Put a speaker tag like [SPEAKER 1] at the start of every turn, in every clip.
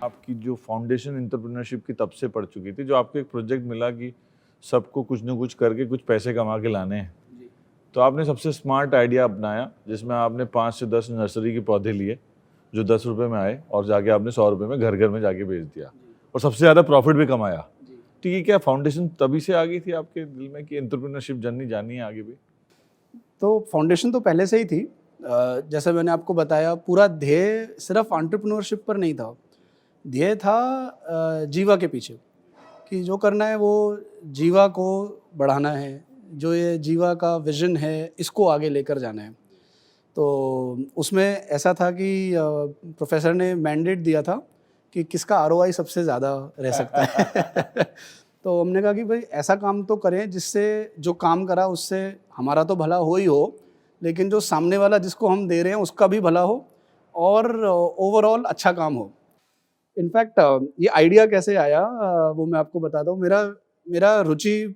[SPEAKER 1] आपकी जो foundation entrepreneurship की तब से पड़ चुकी थी, जो आपको एक प्रोजेक्ट मिला कि सबको कुछ ना कुछ करके कुछ पैसे कमा के लाने हैं, तो आपने सबसे स्मार्ट आइडिया अपनाया जिसमें आपने 5 से 10 नर्सरी के पौधे लिए जो 10 रुपये में आए और जाके आपने 100 रुपये में घर घर में जाके बेच दिया और सबसे ज़्यादा प्रॉफिट भी कमाया। तो ये क्या फाउंडेशन तभी से आ गई थी आपके दिल में कि एंटरप्रेन्योरशिप जर्नी जानी है आगे भी?
[SPEAKER 2] तो फाउंडेशन तो पहले से ही थी। जैसे मैंने आपको बताया, पूरा ध्येय सिर्फ एंटरप्रेन्योरशिप पर नहीं था, ध्येय था जीवा के पीछे, कि जो करना है वो जीवा को बढ़ाना है, जो ये जीवा का विजन है इसको आगे लेकर जाना है। तो उसमें ऐसा था कि प्रोफेसर ने मैंडेट दिया था कि किसका आरओआई सबसे ज़्यादा रह सकता है। तो हमने कहा कि भाई ऐसा काम तो करें जिससे जो काम करा उससे हमारा तो भला हो ही हो, लेकिन जो सामने वाला जिसको हम दे रहे हैं उसका भी भला हो और ओवरऑल अच्छा काम हो। इनफैक्ट ये आइडिया कैसे आया वो मैं आपको बताता हूँ। मेरा रुचि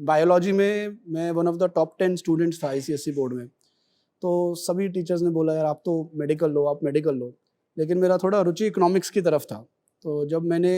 [SPEAKER 2] बायोलॉजी में, मैं one of the top 10 students था आईसीएसई बोर्ड में। तो सभी टीचर्स ने बोला यार आप तो मेडिकल लो, आप मेडिकल लो, लेकिन मेरा थोड़ा रुचि इकोनॉमिक्स की तरफ था। तो जब मैंने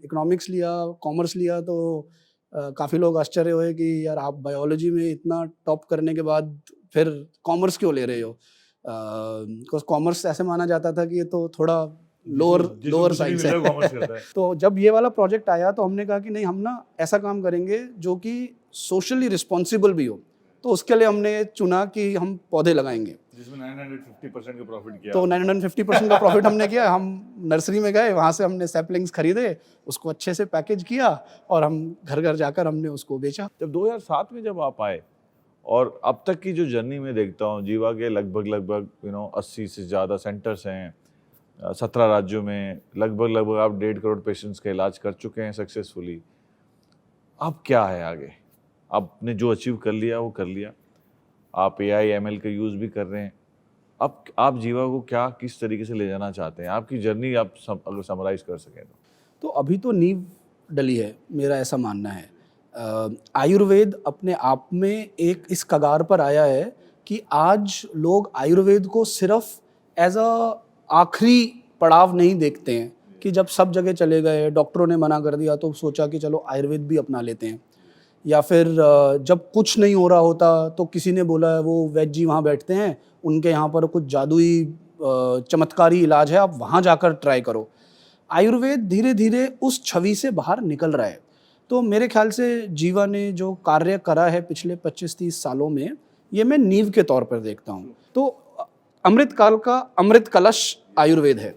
[SPEAKER 2] इकोनॉमिक्स लिया, कॉमर्स लिया, तो काफ़ी लोग आश्चर्य हुए कि यार आप बायोलॉजी में इतना टॉप करने के बाद फिर कॉमर्स क्यों ले रहे हो। बिकॉज कॉमर्स ऐसे माना जाता था कि ये तो थोड़ा लोअर साइंस है। तो जब ये वाला प्रोजेक्ट आया तो हमने कहा कि नहीं, हम ना ऐसा काम करेंगे जो कि सोशली रिस्पॉन्सिबल भी हो। तो उसके लिए हमने चुना कि हम पौधे लगाएंगे, जिसमें
[SPEAKER 1] 950% का प्रॉफिट किया।
[SPEAKER 2] तो 950% का प्रॉफिट हमने किया। हम नर्सरी में गए, वहाँ से हमने सैपलिंग्स खरीदे, उसको अच्छे से पैकेज किया और हम घर घर जाकर हमने उसको बेचा।
[SPEAKER 1] जब 2007 में जब आप आए और अब तक की जो जर्नी में देखता हूँ, जीवा के लगभग 80 से ज़्यादा सेंटर्स हैं 17 राज्यों में, लगभग आप 1.5 करोड़ पेशेंट्स का इलाज कर चुके हैं सक्सेसफुली। अब क्या है आगे? आपने जो अचीव कर लिया वो कर लिया, आप AI ML का यूज़ भी कर रहे हैं। अब आप जीवा को क्या किस तरीके से ले जाना चाहते हैं? आपकी जर्नी आप अगर समराइज़ कर सकें
[SPEAKER 2] तो अभी तो नींव डली है, मेरा ऐसा मानना है। आयुर्वेद अपने आप में एक इस कगार पर आया है कि आज लोग आयुर्वेद को सिर्फ एज अ आखिरी पड़ाव नहीं देखते हैं कि जब सब जगह चले गए, डॉक्टरों ने मना कर दिया तो सोचा कि चलो आयुर्वेद भी अपना लेते हैं, या फिर जब कुछ नहीं हो रहा होता तो किसी ने बोला वो वैद्य जी वहाँ बैठते हैं, उनके यहाँ पर कुछ जादुई चमत्कारी इलाज है, आप वहाँ जाकर ट्राई करो। आयुर्वेद धीरे धीरे उस छवि से बाहर निकल रहा है। तो मेरे ख्याल से जीवा ने जो कार्य करा है पिछले 25-30 सालों में, ये मैं नींव के तौर पर देखता हूँ। तो अमृत काल का अमृत कलश आयुर्वेद है,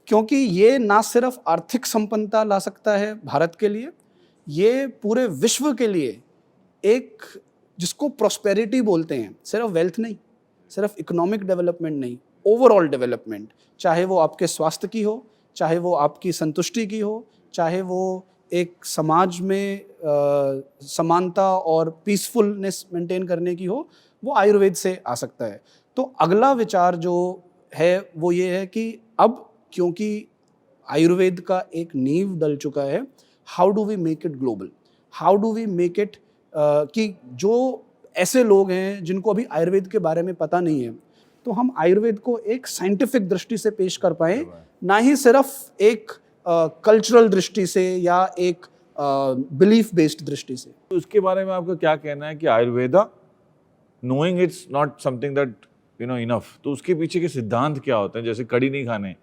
[SPEAKER 2] क्योंकि ये ना सिर्फ आर्थिक संपन्नता ला सकता है भारत के लिए, ये पूरे विश्व के लिए एक, जिसको प्रॉस्पेरिटी बोलते हैं, सिर्फ वेल्थ नहीं, सिर्फ इकोनॉमिक डेवलपमेंट नहीं, ओवरऑल डेवलपमेंट, चाहे वो आपके स्वास्थ्य की हो, चाहे वो आपकी संतुष्टि की हो, चाहे वो एक समाज में समानता और पीसफुलनेस मेंटेन करने की हो, वो आयुर्वेद से आ सकता है। तो अगला विचार जो है वो ये है कि अब क्योंकि आयुर्वेद का एक नींव डल चुका है, how do we make it global, how do we make it कि जो ऐसे लोग हैं जिनको अभी आयुर्वेद के बारे में पता नहीं है, तो हम आयुर्वेद को एक साइंटिफिक दृष्टि से पेश कर पाएँ, ना ही सिर्फ एक कल्चरल दृष्टि से या एक बिलीफ बेस्ड दृष्टि से।
[SPEAKER 1] तो उसके बारे में आपका क्या कहना है कि Ayurveda, knowing it's not something that enough, तो उसके पीछे के सिद्धांत क्या होते हैं? जैसे कड़ी नहीं खाने,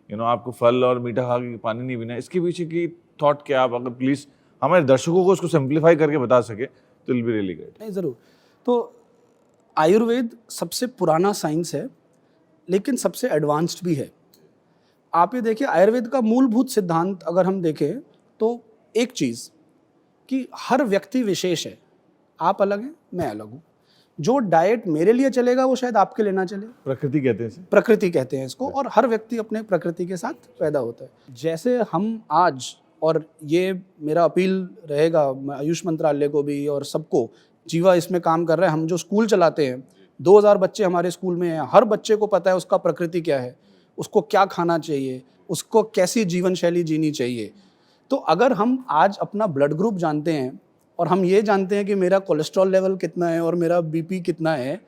[SPEAKER 1] आपको फल और मीठा खा के पानी नहीं पीना, इसके पीछे की थॉट क्या, आप अगर प्लीज हमारे दर्शकों को उसको सिंप्लीफाई करके बता सके तो विल बी रियली ग्रेट।
[SPEAKER 2] नहीं, ज़रूर। तो आयुर्वेद सबसे पुराना साइंस है, लेकिन सबसे एडवांस्ड भी है। आप ये देखिए, आयुर्वेद का मूलभूत सिद्धांत अगर हम देखें तो एक चीज़ कि हर व्यक्ति विशेष है, आप अलग हैं, मैं अलग हूँ। जो डाइट मेरे लिए चलेगा वो शायद आपके लिए ना चले।
[SPEAKER 1] प्रकृति कहते हैं
[SPEAKER 2] प्रकृति कहते हैं इसको, और हर व्यक्ति अपने प्रकृति के साथ पैदा होता है। जैसे हम आज, और ये मेरा अपील रहेगा आयुष मंत्रालय को भी और सबको, जीवा इसमें काम कर रहा है, हम जो स्कूल चलाते हैं, 2000 बच्चे हमारे स्कूल में हैं, हर बच्चे को पता है उसका प्रकृति क्या है, उसको क्या खाना चाहिए, उसको कैसी जीवन शैली जीनी चाहिए। तो अगर हम आज अपना ब्लड ग्रुप जानते हैं और हम ये जानते हैं कि मेरा कोलेस्ट्रॉल लेवल कितना है और मेरा बीपी कितना है,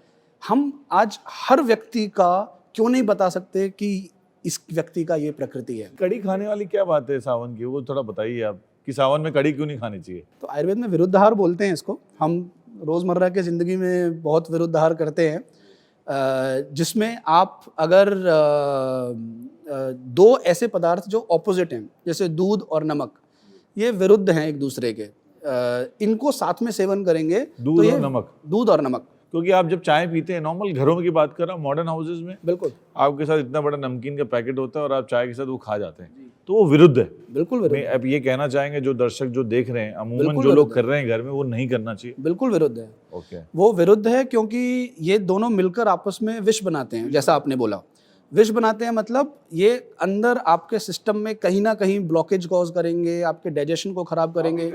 [SPEAKER 2] हम आज हर व्यक्ति का क्यों नहीं बता सकते कि इस व्यक्ति का ये प्रकृति है।
[SPEAKER 1] कड़ी खाने वाली क्या बात है सावन की, वो थोड़ा बताइए आप कि सावन में कड़ी क्यों नहीं खानी चाहिए?
[SPEAKER 2] तो आयुर्वेद में विरुद्ध आहार बोलते हैं इसको। हम रोज़मर्रा के ज़िंदगी में बहुत विरुद्ध आहार करते हैं, जिसमें आप अगर दो ऐसे पदार्थ जो ऑपोजिट हैं, जैसे दूध और नमक, ये विरुद्ध हैं एक दूसरे के, इनको साथ में सेवन करेंगे
[SPEAKER 1] दूध
[SPEAKER 2] तो ये
[SPEAKER 1] और नमक,
[SPEAKER 2] दूध और नमक,
[SPEAKER 1] क्योंकि आप जब चाय पीते हैं, नॉर्मल घरों की बात कर रहा हूँ, मॉडर्न हाउसेज में
[SPEAKER 2] बिल्कुल
[SPEAKER 1] आपके साथ इतना बड़ा नमकीन का पैकेट होता है और आप चाय के साथ वो खा जाते हैं, तो वो विरुद्ध है।
[SPEAKER 2] बिल्कुल विरुद्ध
[SPEAKER 1] मैं अब ये कहना चाहेंगे जो दर्शक जो देख रहे हैं, अमूमन
[SPEAKER 2] बिल्कुल
[SPEAKER 1] जो लोग
[SPEAKER 2] विरुद्ध
[SPEAKER 1] कर रहे हैं घर में, वो नहीं करना चाहिए।
[SPEAKER 2] बिल्कुल विरुद्ध है।
[SPEAKER 1] ओके,
[SPEAKER 2] वो विरुद्ध है क्योंकि ये दोनों मिलकर आपस में विष बनाते हैं। जैसा आपने बोला, विष बनाते हैं मतलब ये अंदर आपके सिस्टम में कहीं ना कहीं ब्लॉकेज कॉज करेंगे, आपके डाइजेशन को खराब करेंगे।